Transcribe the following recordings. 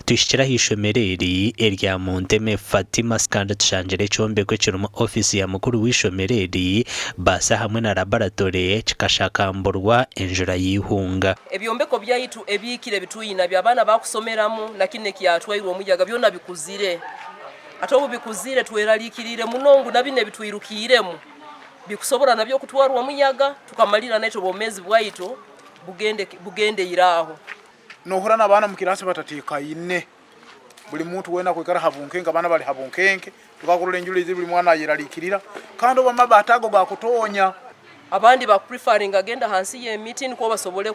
Tushikiraho ishomereri erya Munteme Fatima Skanda tushanjire cyombekwe kirimo ofisi ya mukuru w'ishomereri basa hamwe na laboratory kikashakamburwa enjura yihunga. Ebyombeko byaitu ebikire bituyina byabana bakusomeramu nakine kyatwairwa omujaga byona bikuzire. Atobu bikuzire tweralikirire munongu nabine bitwirukiremu. Bikusobora nabyo kutwarwa omuyaga tukamalira necho bomezi bwaito bugende iraho. Nohura n'abana mu kirasi batatika ine buli muntu wena kwekara habunkenga abana bali habunkenke tukakurura enjuli buli mwana yeralikirira kandi obama batago gakutonya abandi ba preferring agenda hansi ye meeting ko basobole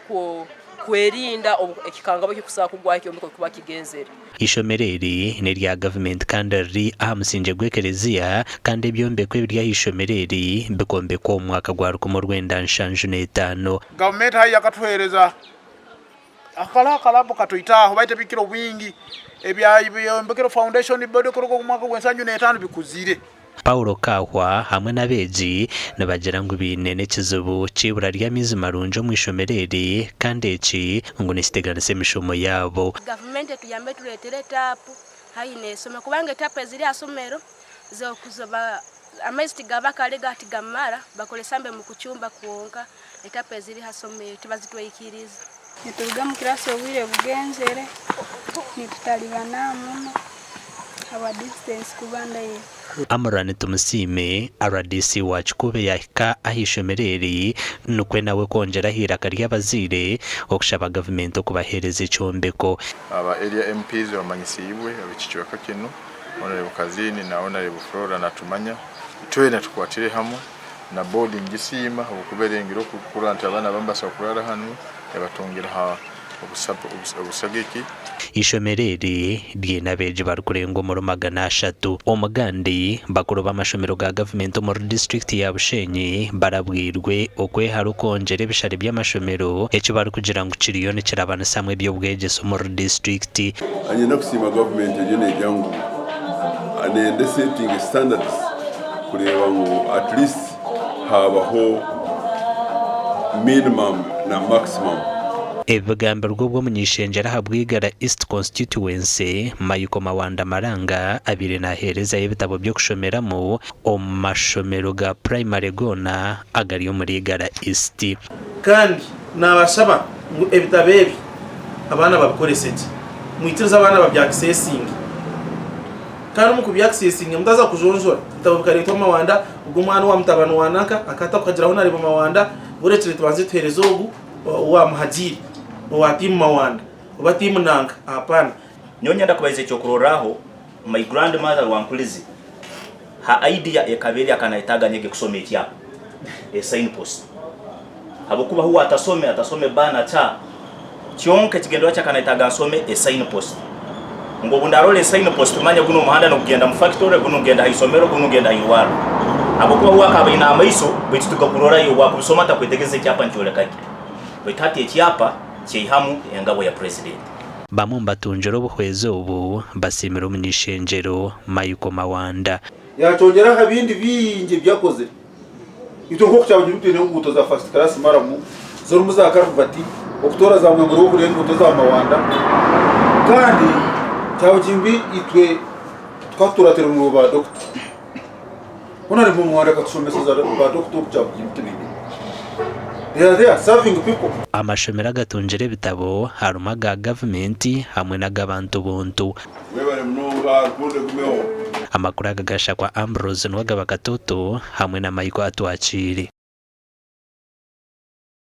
kwerinda ekikangabo kikusaka kugwa kyombeko kuba kigenzere. Ishomereri ne rya government kandi ari amusinje gwekerezia kandi ebyombeko ebirya ishomereri bikombeko omwaka gwa 1975. Government hayi yakatwereza akala bukatoitaho baite bikiro wingi ebyombekero foundation bode kuroko kumwaka gwensanju n'etano bikuzire. Paulo Kahwa hamwe n'abeji nabagira ngo binene kizubu cibura rya mizi marunjo mu ishomereri kandi eki ngo nisiteganise emishomo yabo. Government tuyambe tuletere tapu haine soma kubanga tapu eziri asomero zo kuzoba amaziti gabakale gati gamara bakolesambe mu kuchumba kuonka etapu eziri hasomero tibazitwikiriza. Nituruga mu kirasi obwire bugenzere nitutalibana muno aba distance kubanda ye. Amurani tumusime RDC wacu kube yahika ahishomereri nukwe nawe kongera hiraka ry'abazire okushaba government okubahereza icyombeko. Aba area MPs bamanyisibwe abiciciro kakino Honorable Kazini na Honorable Flora natumanya twena tukwatire hamwe na boarding gisima okuberengiro kuranta abana bambasa kurara hano yabatongera ha obusagiki. Ishomereri ry'inabeje barukurengo mu 300 omugandi bakuru b'amashomero ga government mu district ya Bushenyi barabwirwe okwe harukongere bishari by'amashomero ecyo bari kugira ngo kiriyone kirabana samwe by'ubwegeso mu district. Anye no kusima government yene jangu ane setting standards kureba ngo at least habaho minimum na maximum. Ebigambo rw'ubwo munyishenjera habwigara East Constituency Mayuko Mawanda Maranga abire nahereza y'ibitabo byo kushomeramo omashomero ga primary gona agari yo muri gara East. Kandi nabashaba ebitabebi abana babikoresete muitiriza abana babya accessing kandi mu kubya accessing mutaza kujonjora tabukare Mawanda ubwo mwana wa mutabano wanaka akata kugira ho nari Mawanda buretire tubanze terezogu wa muhajiri wa timu Mawanda wa timu nanga hapana nyonya ndakubayize cyo kuroraho my grandmother wankulizi ha idea ekabeli akanaitaga nyege kusome cya signpost habokuba huwa atasome bana cha cyonke kigendo cya kanaitaga asome signpost ngo bundarole signpost manya guno muhanda no kugenda mu factory guno ngenda isomero guno ngenda iwara habokuba huwa kabina amaiso bitu tukakurora yo wakubisoma takwetegeze cyapa ncole kaki wekati cyapa cyihamu engabo ya president. Bamumba tunjoro buhwezo ubu basimira umunyishenjero Mayuko Mawanda yacongera habindi bingi byakoze ito nko cyabugira utene nguto za first class maramu zo muzakaruva okutora za mwe ngo kurenga nguto za Mawanda kandi cyabugimbi itwe twaturatera mu ba doctor ona rimo mwara katusomesa za ba doctor cyabugimbi tibindi. They are serving people. Amashomero agatungire bitabo haruma ga government hamwe n'agabantu buntu. Amakuru agagasha kwa Ambrose n'wagaba katoto hamwe na Mayiko atwachiri.